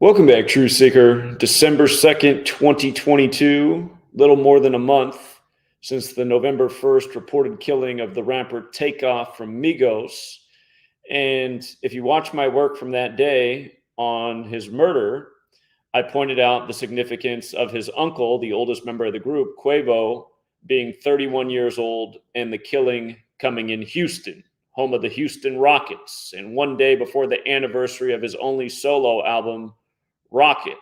Welcome back, True Seeker. December 2nd, 2022, little more than a month since the November 1st reported killing of the rapper Takeoff from Migos. And if you watch my work from that day on his murder, I pointed out the significance of his uncle, the oldest member of the group, Quavo, being 31 years old and the killing coming in Houston, home of the Houston Rockets, and one day before the anniversary of his only solo album, Rocket.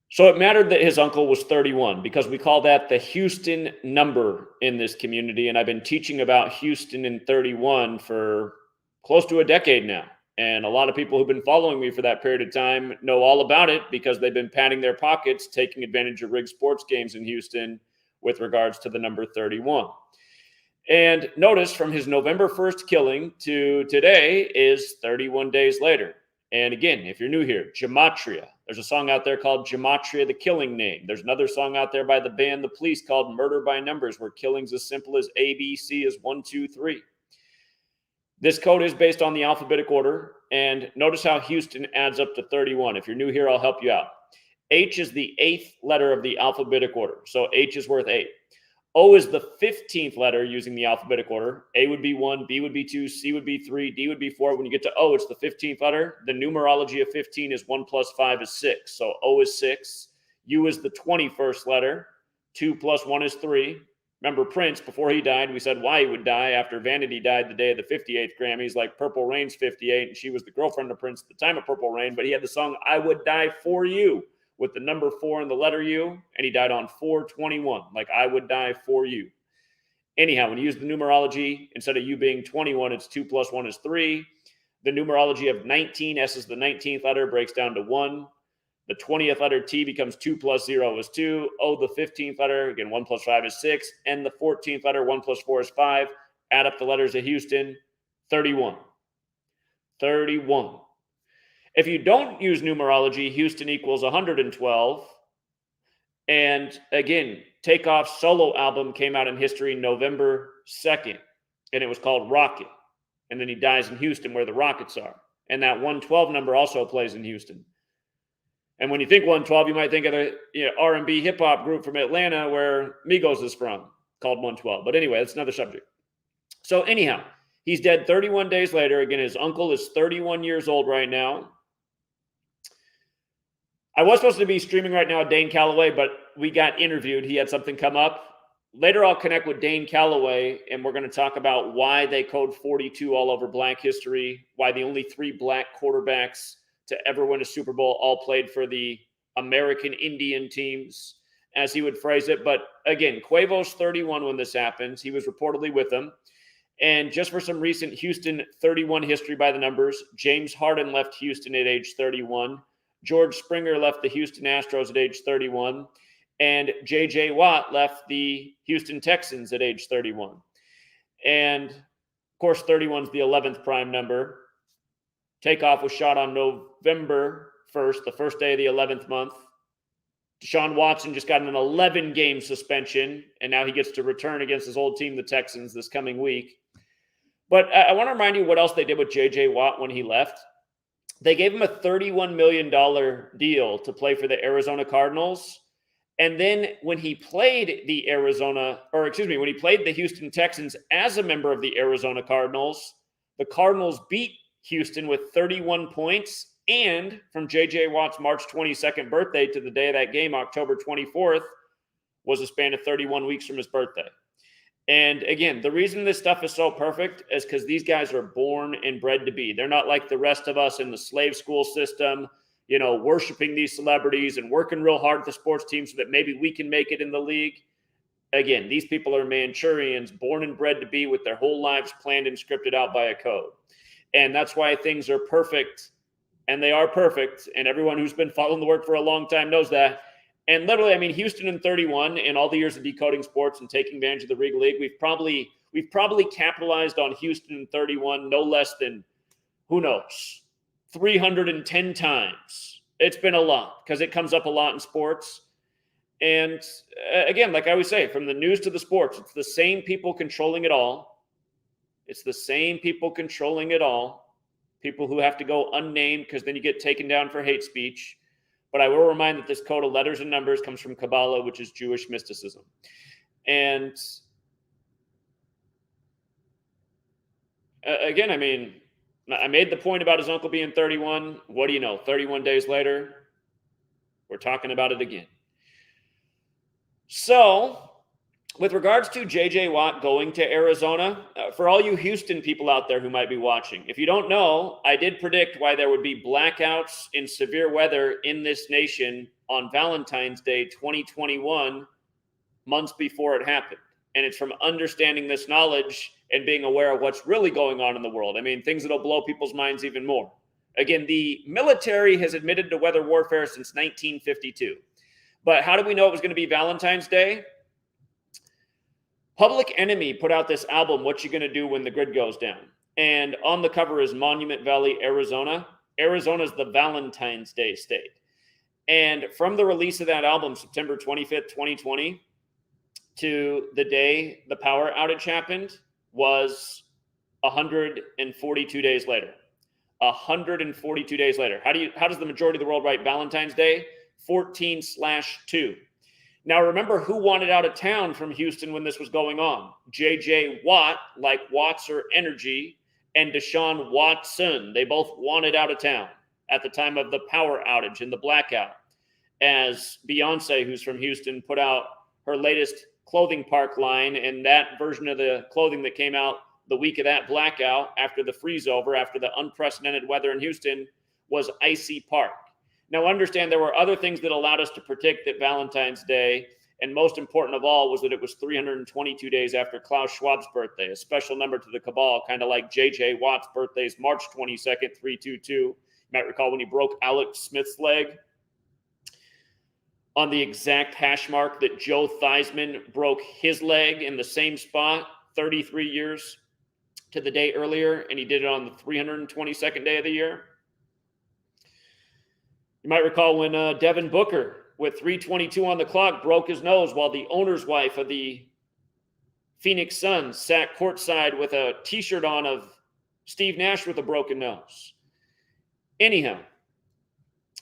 So it mattered that his uncle was 31 because we call that the Houston number in this community. And I've been teaching about Houston in 31 for close to a decade now. And a lot of people who've been following me for that period of time know all about it because they've been padding their pockets, taking advantage of rigged sports games in Houston with regards to the number 31. And notice from his November 1st killing to today is 31 days later. And again, if you're new here, Gematria. There's a song out there called Gematria, the Killing Name. There's another song out there by the band The Police called Murder by Numbers, where killings as simple as A, B, C is 1, 2, 3. This code is based on the alphabetic order. And notice how Houston adds up to 31. If you're new here, I'll help you out. H is the 8th letter of the alphabetic order. So H is worth 8. O is the 15th letter using the alphabetic order. A would be 1, B would be 2, C would be 3, D would be 4. When you get to O, it's the 15th letter. The numerology of 15 is 1 plus 5 is 6. So O is 6. U is the 21st letter. 2 plus 1 is 3. Remember Prince, before he died, we said why he would die after Vanity died the day of the 58th Grammys, like Purple Rain's 58, and she was the girlfriend of Prince at the time of Purple Rain, but he had the song I Would Die For You, with the number 4 and the letter U, and he died on 4/21, like I would die for you. Anyhow, when you use the numerology, instead of you being 21, it's 2 plus 1 is 3. The numerology of 19, S is the 19th letter, breaks down to 1. The 20th letter, T, becomes 2 plus 0 is 2. O, the 15th letter, again, 1 plus 5 is 6. And the 14th letter, 1 plus 4 is 5. Add up the letters of Houston, 31. 31. If you don't use numerology, Houston equals 112. And again, Takeoff's solo album came out in history November 2nd, and it was called Rocket. And then he dies in Houston where the Rockets are. And that 112 number also plays in Houston. And when you think 112, you might think of the R&B hip-hop group from Atlanta where Migos is from, called 112. But anyway, that's another subject. So anyhow, he's dead 31 days later. Again, his uncle is 31 years old right now. I was supposed to be streaming right now at Dane Calloway, but we got interviewed. He had something come up. Later, I'll connect with Dane Calloway, and we're going to talk about why they code 42 all over Black history, why the only 3 Black quarterbacks to ever win a Super Bowl all played for the American Indian teams, as he would phrase it. But again, Quavo's 31 when this happens. He was reportedly with them. And just for some recent Houston 31 history by the numbers, James Harden left Houston at age 31. George Springer left the Houston Astros at age 31, and J.J. Watt left the Houston Texans at age 31. And, of course, 31 is the 11th prime number. Takeoff was shot on November 1st, the first day of the 11th month. Deshaun Watson just got an 11-game suspension, and now he gets to return against his old team, the Texans, this coming week. But I want to remind you what else they did with J.J. Watt when he left. They gave him a $31 million deal to play for the Arizona Cardinals. And then when he played when he played the Houston Texans as a member of the Arizona Cardinals, the Cardinals beat Houston with 31 points. And from J.J. Watt's March 22nd birthday to the day of that game, October 24th, was a span of 31 weeks from his birthday. And again, the reason this stuff is so perfect is because these guys are born and bred to be. They're not like the rest of us in the slave school system, worshiping these celebrities and working real hard at the sports team so that maybe we can make it in the league. Again, these people are Manchurians, born and bred to be, with their whole lives planned and scripted out by a code. And that's why things are perfect, and they are perfect. And everyone who's been following the work for a long time knows that. And literally, Houston in 31, in all the years of decoding sports and taking advantage of the Rig League, we've probably capitalized on Houston in 31 no less than, 310 times. It's been a lot because it comes up a lot in sports. And again, like I always say, from the news to the sports, it's the same people controlling it all. people who have to go unnamed because then you get taken down for hate speech. But I will remind that this code of letters and numbers comes from Kabbalah, which is Jewish mysticism. And again, I mean, I made the point about his uncle being 31. What do you know? 31 days later, we're talking about it again. So, with regards to J.J. Watt going to Arizona, for all you Houston people out there who might be watching, if you don't know, I did predict why there would be blackouts in severe weather in this nation on Valentine's Day 2021, months before it happened. And it's from understanding this knowledge and being aware of what's really going on in the world. I mean, things that'll blow people's minds even more. Again, the military has admitted to weather warfare since 1952. But how do we know it was going to be Valentine's Day? Public Enemy put out this album, What You Gonna Do When the Grid Goes Down? And on the cover is Monument Valley, Arizona. Arizona's the Valentine's Day state. And from the release of that album, September 25th, 2020, to the day the power outage happened was 142 days later. 142 days later. How does the majority of the world write Valentine's Day? 14/2. Now, remember who wanted out of town from Houston when this was going on? J.J. Watt, like Watts or Energy, and Deshaun Watson. They both wanted out of town at the time of the power outage and the blackout. As Beyonce, who's from Houston, put out her latest clothing park line, and that version of the clothing that came out the week of that blackout after the freeze over, after the unprecedented weather in Houston, was Icy Park. Now, understand there were other things that allowed us to predict that Valentine's Day, and most important of all, was that it was 322 days after Klaus Schwab's birthday, a special number to the Cabal, kind of like J.J. Watt's birthday is March 22nd, 322. You might recall when he broke Alex Smith's leg on the exact hash mark that Joe Theismann broke his leg in the same spot 33 years to the day earlier, and he did it on the 322nd day of the year. You might recall when Devin Booker, with 3:22 on the clock, broke his nose while the owner's wife of the Phoenix Suns sat courtside with a T-shirt on of Steve Nash with a broken nose. Anyhow,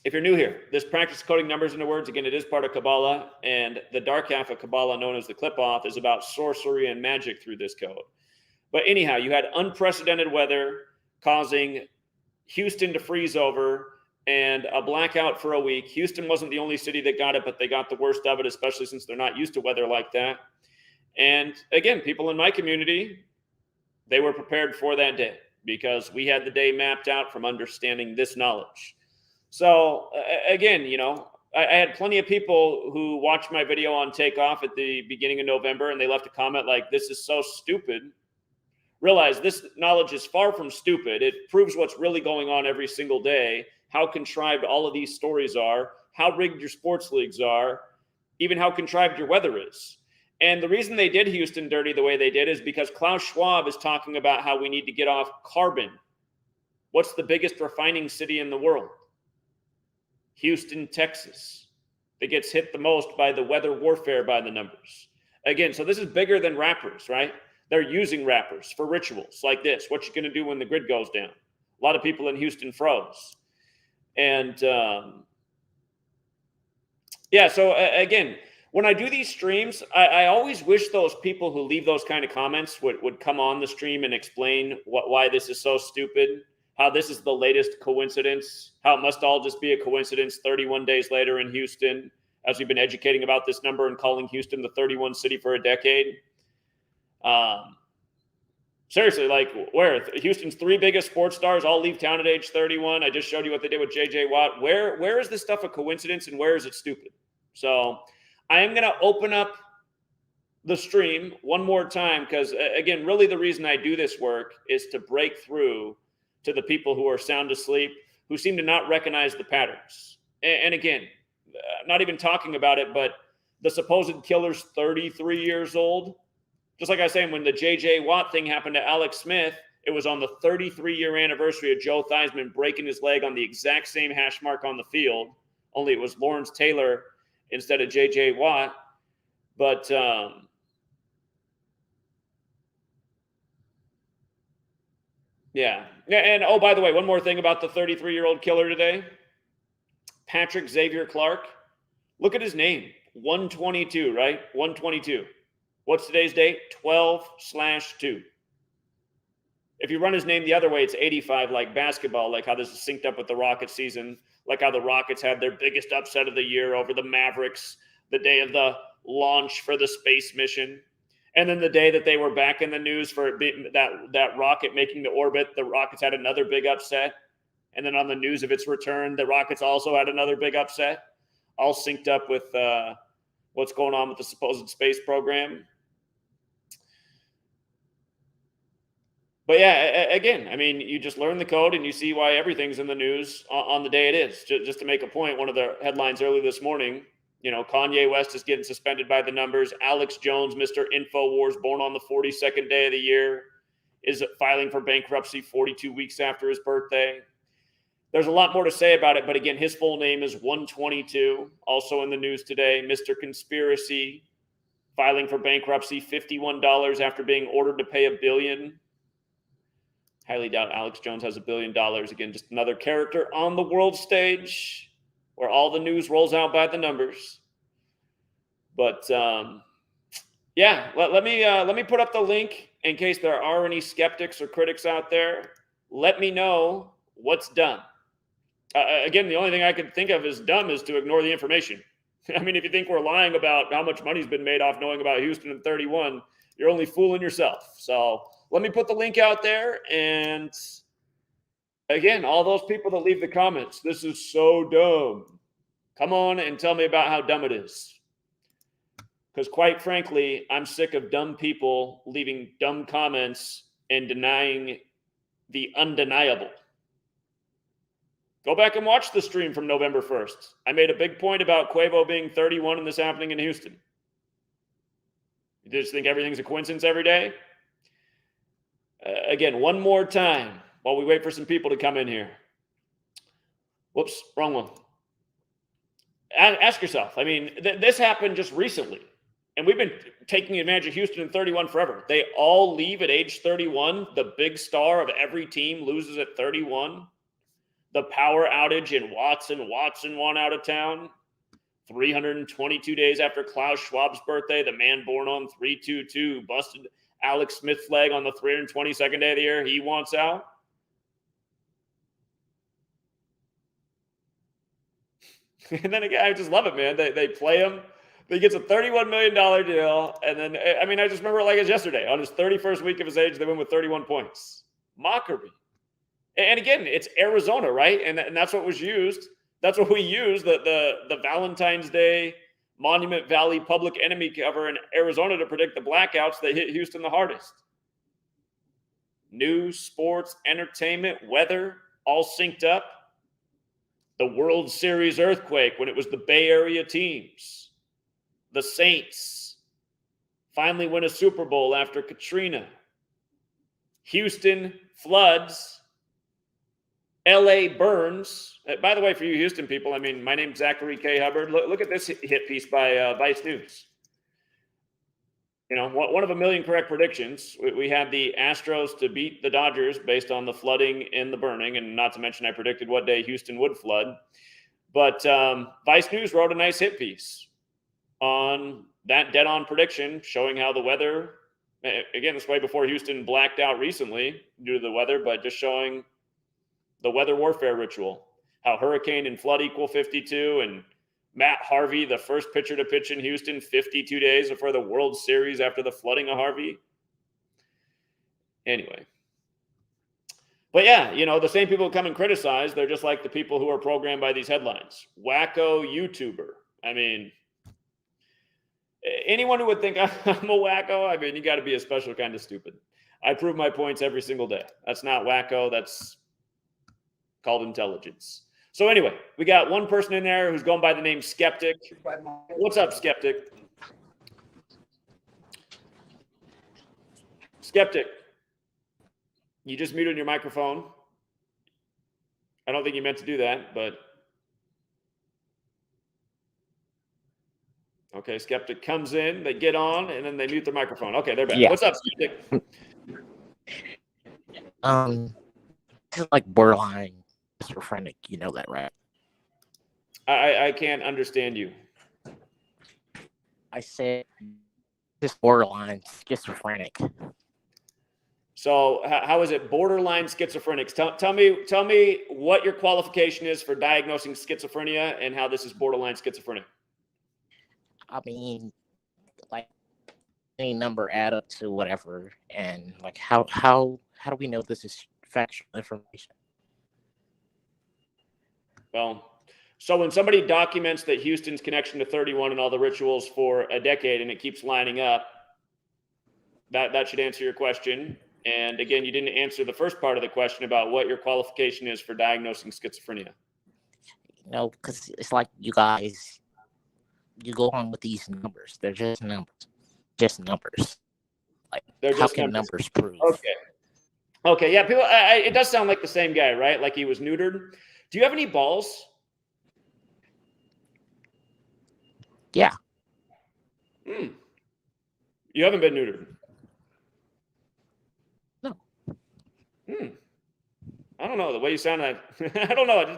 if you're new here, this practice coding numbers into words, again, it is part of Kabbalah, and the dark half of Kabbalah, known as the clip-off, is about sorcery and magic through this code. But anyhow, you had unprecedented weather causing Houston to freeze over and a blackout for a week. Houston wasn't the only city that got it, but they got the worst of it, especially since they're not used to weather like that. And again, people in my community, they were prepared for that day because we had the day mapped out from understanding this knowledge. So again, you know, I had plenty of people who watched my video on Takeoff at the beginning of November, and they left a comment like, "This is so stupid." Realize this knowledge is far from stupid. It proves what's really going on every single day, how contrived all of these stories are, how rigged your sports leagues are, even how contrived your weather is. And the reason they did Houston dirty the way they did is because Klaus Schwab is talking about how we need to get off carbon. What's the biggest refining city in the world? Houston, Texas. That gets hit the most by the weather warfare by the numbers. Again, so this is bigger than rappers, right? They're using rappers for rituals like this. What you going to do when the grid goes down? A lot of people in Houston froze. And yeah, so again, when I do these streams, I always wish those people who leave those kind of comments would come on the stream and explain why this is so stupid, how this is the latest coincidence, how it must all just be a coincidence 31 days later in Houston, as we've been educating about this number and calling Houston the 31 city for a decade. Seriously, like where Houston's three biggest sports stars all leave town at age 31. I just showed you what they did with J.J. Watt. Where is this stuff a coincidence and where is it stupid? So I am going to open up the stream one more time because, again, really the reason I do this work is to break through to the people who are sound asleep, who seem to not recognize the patterns. And again, not even talking about it, but the supposed killer's 33 years old. Just like I was saying, when the J.J. Watt thing happened to Alex Smith, it was on the 33-year anniversary of Joe Theismann breaking his leg on the exact same hash mark on the field, only it was Lawrence Taylor instead of J.J. Watt. But Yeah. And oh, by the way, one more thing about the 33-year-old killer today, Patrick Xavier Clark. Look at his name, 122, right? 122. What's today's date? 12/2. If you run his name the other way, it's 85, like basketball, like how this is synced up with the Rockets season, like how the Rockets had their biggest upset of the year over the Mavericks the day of the launch for the space mission. And then the day that they were back in the news for that rocket making the orbit, the Rockets had another big upset. And then on the news of its return, the Rockets also had another big upset, all synced up with what's going on with the supposed space program. But yeah, again, I mean, you just learn the code and you see why everything's in the news on the day it is. Just to make a point, one of the headlines early this morning, Kanye West is getting suspended by the numbers. Alex Jones, Mr. InfoWars, born on the 42nd day of the year, is filing for bankruptcy 42 weeks after his birthday. There's a lot more to say about it, but again, his full name is 122. Also in the news today, Mr. Conspiracy, filing for bankruptcy, $51 after being ordered to pay $1 billion. Highly doubt Alex Jones has $1 billion. Again, just another character on the world stage where all the news rolls out by the numbers. But yeah, let me put up the link in case there are any skeptics or critics out there. Let me know what's dumb. Again, the only thing I could think of as dumb is to ignore the information. I mean, if you think we're lying about how much money's been made off knowing about Houston in 31, you're only fooling yourself. So let me put the link out there. And again, all those people that leave the comments, this is so dumb. Come on and tell me about how dumb it is. Because quite frankly, I'm sick of dumb people leaving dumb comments and denying the undeniable. Go back and watch the stream from November 1st. I made a big point about Quavo being 31 and this happening in Houston. You just think everything's a coincidence every day? Again, one more time while we wait for some people to come in here. Whoops, wrong one. Ask yourself, I mean, this happened just recently, and we've been taking advantage of Houston in 31 forever. They all leave at age 31. The big star of every team loses at 31. The power outage in Watson won out of town. 322 days after Klaus Schwab's birthday, the man born on 3/22 busted Alex Smith's leg on the 322nd day of the year. He wants out. And then again, I just love it, man. They play him. He gets a $31 million deal. And then, I mean, I just remember it like it's yesterday. On his 31st week of his age, they win with 31 points. Mockery. And again, it's Arizona, right? And that's what was used. That's what we used, the Valentine's Day Monument Valley Public Enemy cover in Arizona to predict the blackouts that hit Houston the hardest. News, sports, entertainment, weather, all synced up. The World Series earthquake when it was the Bay Area teams. The Saints finally win a Super Bowl after Katrina. Houston floods. LA burns. By the way, for you Houston people, I mean, my name's Zachary K. Hubbard. Look at this hit piece by Vice News. One of a million correct predictions. We had the Astros to beat the Dodgers based on the flooding and the burning, and not to mention I predicted what day Houston would flood. But Vice News wrote a nice hit piece on that dead-on prediction, showing how the weather, again, this way before Houston blacked out recently due to the weather, but just showing the weather warfare ritual, how hurricane and flood equal 52, and Matt Harvey, the first pitcher to pitch in Houston 52 days before the World Series after the flooding of Harvey. Anyway. But yeah, the same people who come and criticize, they're just like the people who are programmed by these headlines. Wacko YouTuber. I mean, anyone who would think I'm a wacko, I mean, you got to be a special kind of stupid. I prove my points every single day. That's not wacko. That's called intelligence. So anyway, we got one person in there who's going by the name Skeptic. What's up, Skeptic? Skeptic, you just muted your microphone. I don't think you meant to do that, but okay, Skeptic comes in, they get on, and then they mute their microphone. Okay, they're back. Yeah. What's up, Skeptic? This is like borderline schizophrenic. You know that, right? I can't understand you. I said this borderline schizophrenic. So how is it borderline schizophrenic? Tell me what your qualification is for diagnosing schizophrenia and how this is borderline schizophrenic. I mean, like any number add up to whatever, and like how do we know this is factual information? Well, so when somebody documents that Houston's connection to 31 and all the rituals for a decade and it keeps lining up, that should answer your question. And again, you didn't answer the first part of the question about what your qualification is for diagnosing schizophrenia. No, because it's like you guys, you go on with these numbers. They're just numbers. Just numbers. Like, They're how just can numbers prove? Okay. Yeah, people. It does sound like the same guy, right? Like he was neutered. Do you have any balls? Yeah. You haven't been neutered. No. I don't know the way you sounded. I don't know.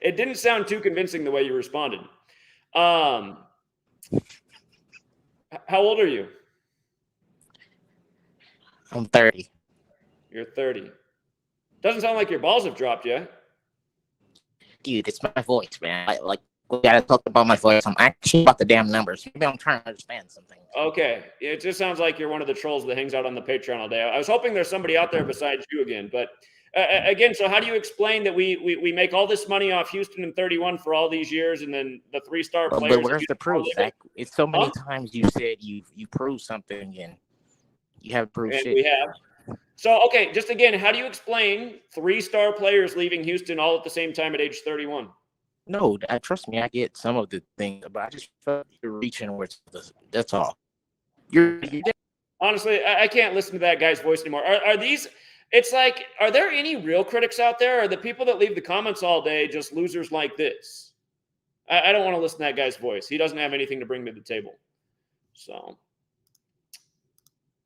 It didn't sound too convincing the way you responded. How old are you? I'm 30. You're 30. Doesn't sound like your balls have dropped yet. Dude, it's my voice, man. We gotta talk about my voice. I'm actually about the damn numbers. Maybe I'm trying to understand something. Okay. It just sounds like you're one of the trolls that hangs out on the Patreon all day. I was hoping there's somebody out there besides you again. But again, so how do you explain that we make all this money off Houston and 31 for all these years, and then the 3-star players? But where's the proof, Zach? It's so many times you said you proved something and you haven't proved shit. We have. So, okay, just again, how do you explain 3-star players leaving Houston all at the same time at age 31? No, trust me, I get some of the things, but I just felt you're reaching where that's all. You're Honestly, I can't listen to that guy's voice anymore. Are these? It's like, are there any real critics out there? Or are the people that leave the comments all day just losers like this? I don't want to listen to that guy's voice. He doesn't have anything to bring to the table. So,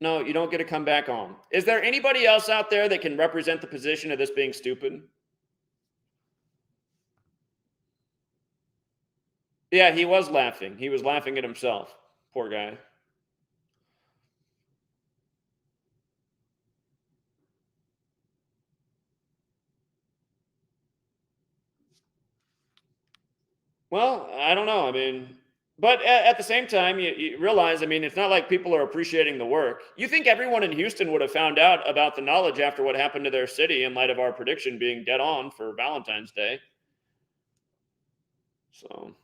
no, you don't get to come back on. Is there anybody else out there that can represent the position of this being stupid? Yeah, he was laughing. He was laughing at himself. Poor guy. Well, I don't know. I mean, but at the same time, you realize, I mean, it's not like people are appreciating the work. You think everyone in Houston would have found out about the knowledge after what happened to their city in light of our prediction being dead on for Valentine's Day. So.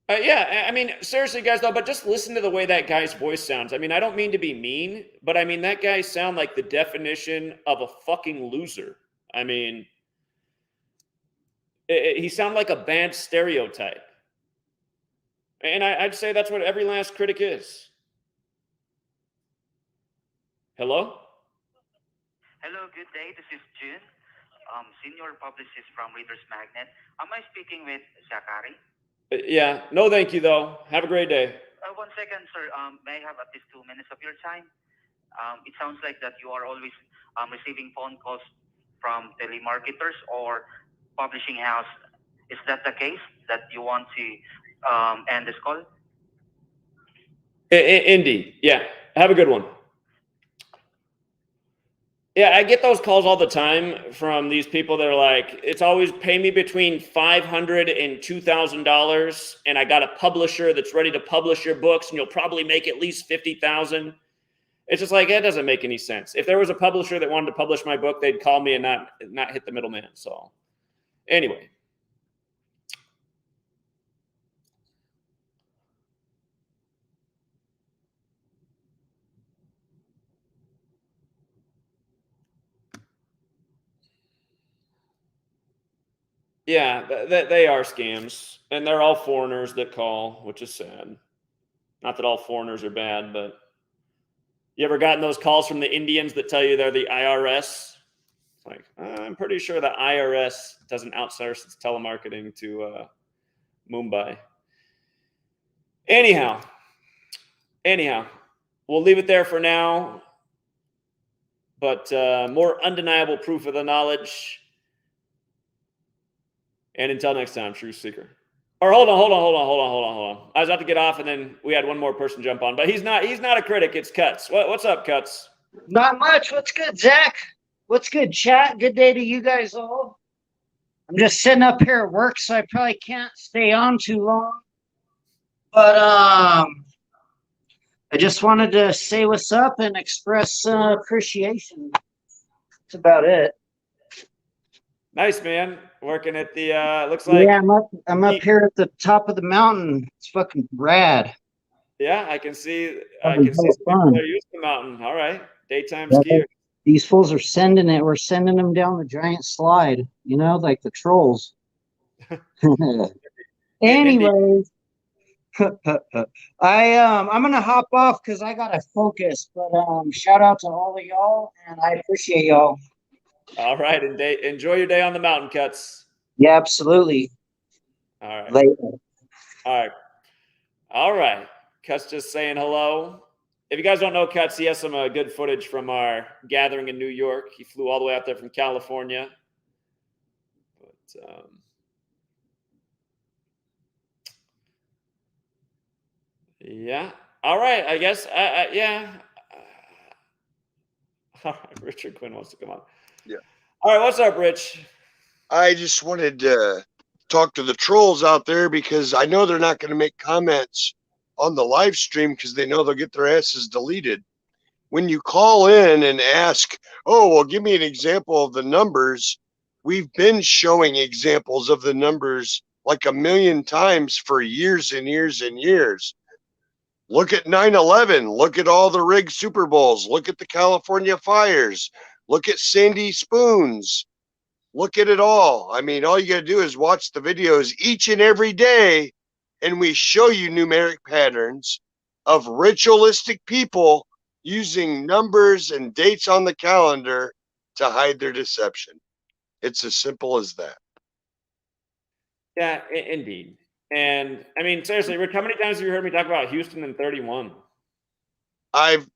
Yeah, I mean, seriously, guys, though, but just listen to the way that guy's voice sounds. I mean, I don't mean to be mean, but I mean, that guy sounds like the definition of a fucking loser. I mean, he sounds like a bad stereotype. And I'd say that's what every last critic is. Hello? Hello, good day. This is June, senior publicist from Reader's Magnet. Am I speaking with Zachary? Yeah. No, thank you, though. Have a great day. 1 second, sir. May I have at least 2 minutes of your time? It sounds like that you are always receiving phone calls from telemarketers or publishing house. Is that the case that you want to end this call? Indeed. Yeah. Have a good one. Yeah, I get those calls all the time from these people that are like, it's always pay me between $500 and $2,000, and I got a publisher that's ready to publish your books, and you'll probably make at least $50,000. It's just like, it doesn't make any sense. If there was a publisher that wanted to publish my book, they'd call me and not hit the middleman. So, anyway. Yeah, they are scams, and they're all foreigners that call, which is sad. Not that all foreigners are bad, but you ever gotten those calls from the Indians that tell you they're the IRS? Like, I'm pretty sure the IRS doesn't outsource its telemarketing to Mumbai. Anyhow, we'll leave it there for now. But more undeniable proof of the knowledge. And until next time, Truth Seeker. Or hold on. I was about to get off, and then we had one more person jump on, but he's not a critic. It's Cuts. What's up, Cuts? Not much. What's good, Zach? What's good, chat? Good day to you guys all. I'm just sitting up here at work, so I probably can't stay on too long. But I just wanted to say what's up and express appreciation. That's about it. Nice, man. Working at the looks like. Yeah, I'm up here at the top of the mountain. It's fucking rad. Yeah, I can see Having some fun. people that are used to the mountain. All right. Daytime Yeah, skier. These fools are sending it. We're sending them down the giant slide, you know, like the trolls. Anyways, I'm gonna hop off because I gotta focus. But shout out to all of y'all, and I appreciate y'all. All right, and enjoy your day on the mountain, Cuts. Yeah, absolutely. All right. Later. All right. Cuts just saying hello. If you guys don't know Cuts, he has some good footage from our gathering in New York. He flew all the way out there from California. But yeah. All right. I guess. Yeah. All right. Richard Quinn wants to come on. Yeah. All right. What's up, Rich? I just wanted to talk to the trolls out there because I know they're not going to make comments on the live stream because they know they'll get their asses deleted. When you call in and ask, oh, well, give me an example of the numbers, we've been showing examples of the numbers like a million times for years and years and years. Look at 9/11. Look at all the rigged Super Bowls. Look at the California fires. Look at Sandy Spoons. Look at it all. I mean, all you got to do is watch the videos each and every day, and we show you numeric patterns of ritualistic people using numbers and dates on the calendar to hide their deception. It's as simple as that. Yeah, indeed. And I mean, seriously, Rick, how many times have you heard me talk about Houston in 31?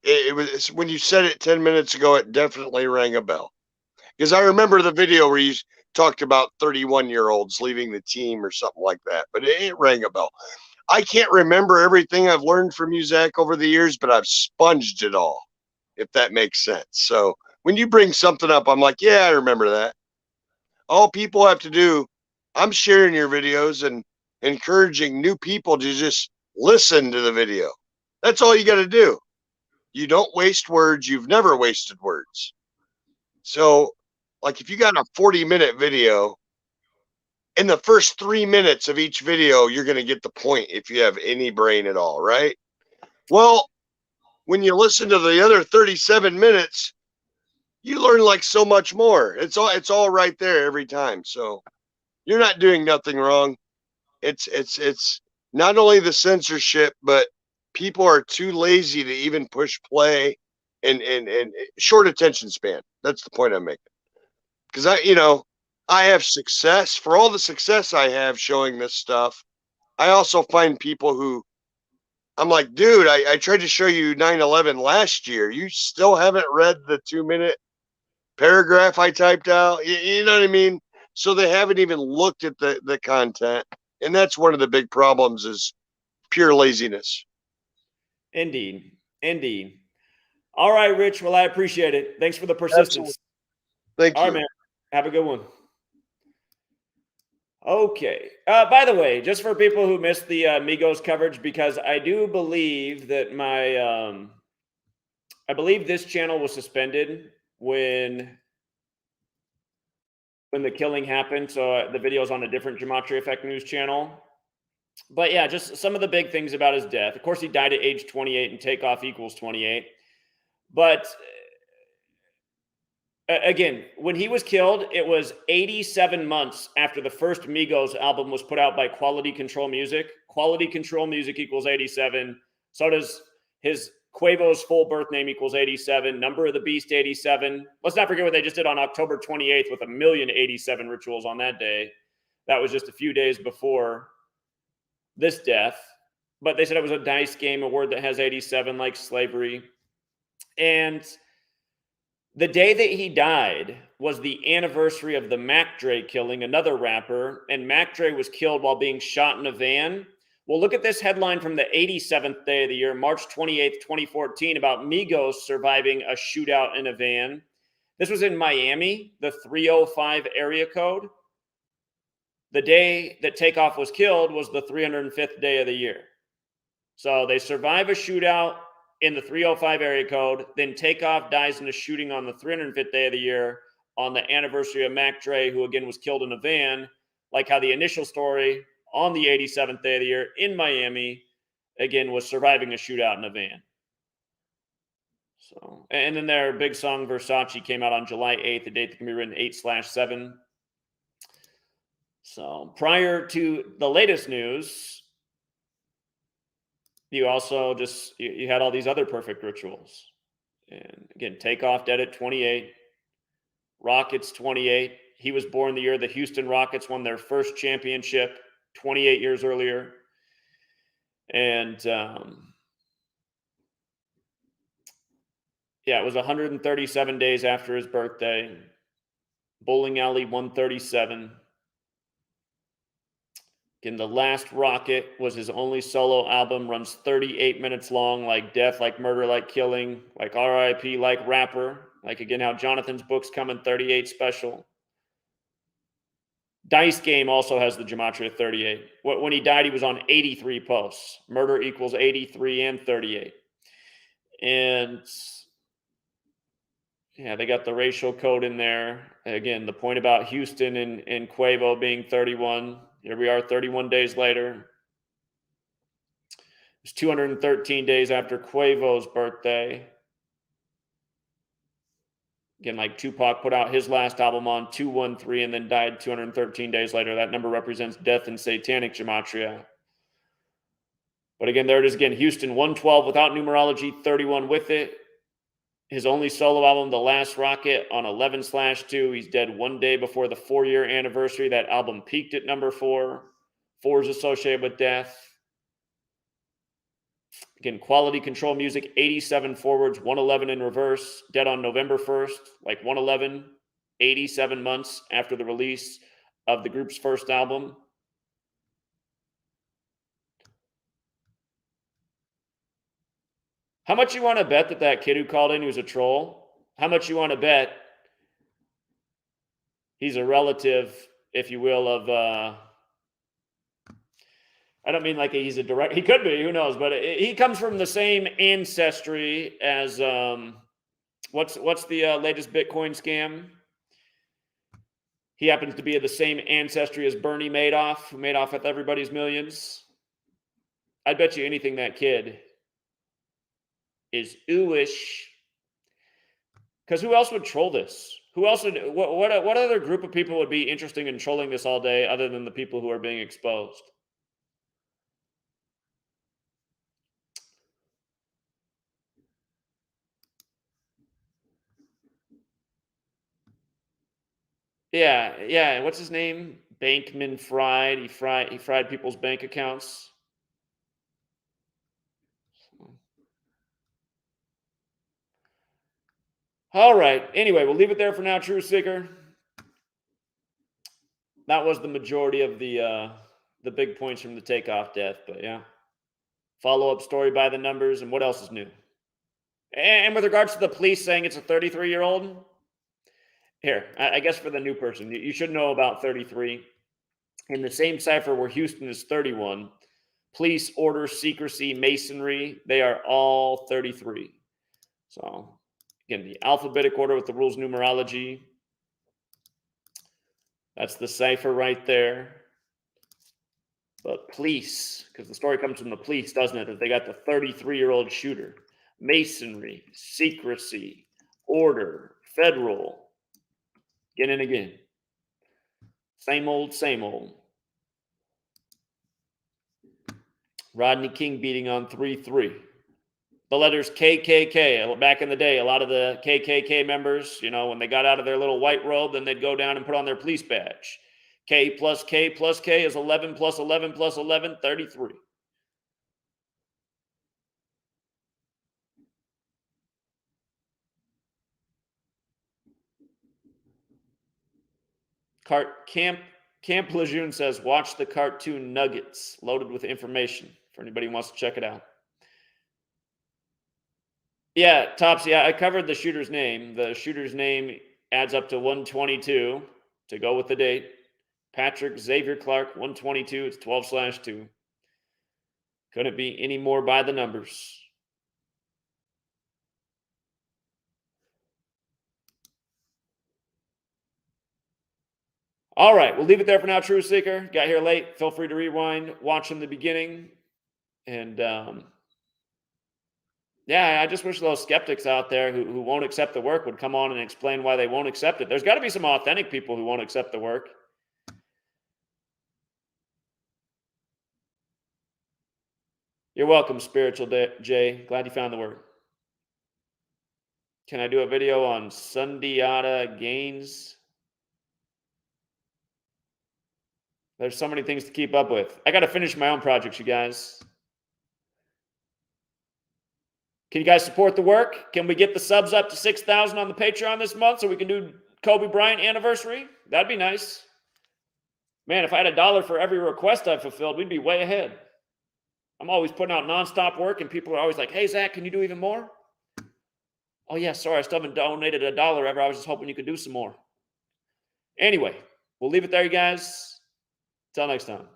It was when you said it 10 minutes ago, it definitely rang a bell. Because I remember the video where you talked about 31-year-olds leaving the team or something like that, but it rang a bell. I can't remember everything I've learned from you, Zach, over the years, but I've sponged it all, if that makes sense. So when you bring something up, I'm like, yeah, I remember that. All people have to do, I'm sharing your videos and encouraging new people to just listen to the video. That's all you got to do. You don't waste words. You've never wasted words. So, like if you got a 40-minute video, in the first 3 minutes of each video, you're going to get the point if you have any brain at all, right? Well, when you listen to the other 37 minutes, you learn like so much more. It's all right there every time. So you're not doing nothing wrong. It's not only the censorship, but people are too lazy to even push play and short attention span. That's the point I'm making. Because I have success. For all the success I have showing this stuff, I also find people who I'm like, dude, I tried to show you 9/11 last year. You still haven't read the 2-minute paragraph I typed out. You know what I mean? So they haven't even looked at the content. And that's one of the big problems is pure laziness. Indeed. All right, Rich. Well, I appreciate it. Thanks for the persistence. Absolutely. Thank you. All right, man. Have a good one. Okay. By the way, just for people who missed the Migos coverage, because I do believe that I believe this channel was suspended when the killing happened. So the video is on a different GematriaEffectNews channel. But yeah, just some of the big things about his death. Of course, he died at age 28 and Takeoff equals 28. But again, when he was killed, it was 87 months after the first Migos album was put out by Quality Control Music. Quality Control Music equals 87. So does his Quavo's full birth name equals 87. Number of the beast, 87. Let's not forget what they just did on October 28th with 1,087 rituals on that day. That was just a few days before this death. But they said it was a dice game, a word that has 87, like slavery. And the day that he died was the anniversary of the Mac Dre killing, another rapper. And Mac Dre was killed while being shot in a van. Well, look at this headline from the 87th day of the year, March 28th, 2014, about Migos surviving a shootout in a van. This was in Miami, the 305 area code. The day that Takeoff was killed was the 305th day of the year. So they survive a shootout in the 305 area code, then Takeoff dies in a shooting on the 305th day of the year on the anniversary of Mac Dre, who again was killed in a van, like how the initial story on the 87th day of the year in Miami, again, was surviving a shootout in a van. So, and then their big song Versace came out on July 8th, the date that can be written 8/7. So prior to the latest news, you also you had all these other perfect rituals. And again, Takeoff dead at 28, Rockets 28. He was born the year the Houston Rockets won their first championship 28 years earlier. And it was 137 days after his birthday. Bowling Alley 137. Again, the last Rocket was his only solo album, runs 38 minutes long, like Death, like Murder, like Killing, like R.I.P., like Rapper, like again how Jonathan's books come in 38 special. Dice Game also has the Gematria 38. When he died, he was on 83 posts. Murder equals 83 and 38. And yeah, they got the racial code in there. Again, the point about Houston and Quavo being 31. Here we are 31 days later. It's 213 days after Quavo's birthday. Again, like Tupac put out his last album on 213 and then died 213 days later. That number represents death in satanic gematria. But again, there it is again. Houston 112 without numerology, 31 with it. His only solo album, The Last Rocket, on 11/2. He's dead one day before the 4-year anniversary. That album peaked at number 4. 4 is associated with death. Again, Quality Control Music, 87 forwards, 111 in reverse. Dead on November 1st, like 111, 87 months after the release of the group's first album. How much you want to bet that kid who called in, who's a troll, how much you want to bet he's a relative, if you will, of, I don't mean like he's a direct, he could be, who knows, but he comes from the same ancestry as, what's the latest Bitcoin scam? He happens to be of the same ancestry as Bernie Madoff, who made off with everybody's millions. I'd bet you anything that kid is ooish. Because who else would troll this? Who else would, what other group of people would be interested in trolling this all day other than the people who are being exposed? Yeah. What's his name? Bankman Fried. He fried people's bank accounts. All right. Anyway, we'll leave it there for now, True Seeker. That was the majority of the big points from the Takeoff death, but yeah. Follow-up story by the numbers, and what else is new? And with regards to the police saying it's a 33-year-old, here, I guess for the new person, you should know about 33. In the same cipher where Houston is 31, police, order, secrecy, masonry, they are all 33. So, again, the alphabetic order with the rules numerology. That's the cipher right there. But police, because the story comes from the police, doesn't it? That they got the 33-year-old shooter. Masonry, secrecy, order, federal. Again and again. Same old, same old. Rodney King beating on 3-3. the letters KKK. Back in the day, a lot of the KKK members, you know, when they got out of their little white robe, then they'd go down and put on their police badge. K plus K plus K is 11 plus 11 plus 11, 33. Camp Lejeune says, watch the cartoon Nuggets, loaded with information for anybody who wants to check it out. Yeah, Tops, yeah, I covered the shooter's name. The shooter's name adds up to 122 to go with the date. Patrick Xavier Clark, 122. It's 12/2. Couldn't be any more by the numbers. All right, we'll leave it there for now, True Seeker. Got here late. Feel free to rewind, watch from the beginning. And yeah, I just wish those skeptics out there who won't accept the work would come on and explain why they won't accept it. There's got to be some authentic people who won't accept the work. You're welcome, Spiritual Jay. Glad you found the work. Can I do a video on Sundiata gains? There's so many things to keep up with. I got to finish my own projects, you guys. Can you guys support the work? Can we get the subs up to 6,000 on the Patreon this month so we can do Kobe Bryant anniversary? That'd be nice. Man, if I had $1 for every request I fulfilled, we'd be way ahead. I'm always putting out nonstop work, and people are always like, hey, Zach, can you do even more? Oh, yeah, sorry, I still haven't donated $1 ever. I was just hoping you could do some more. Anyway, we'll leave it there, you guys. Till next time.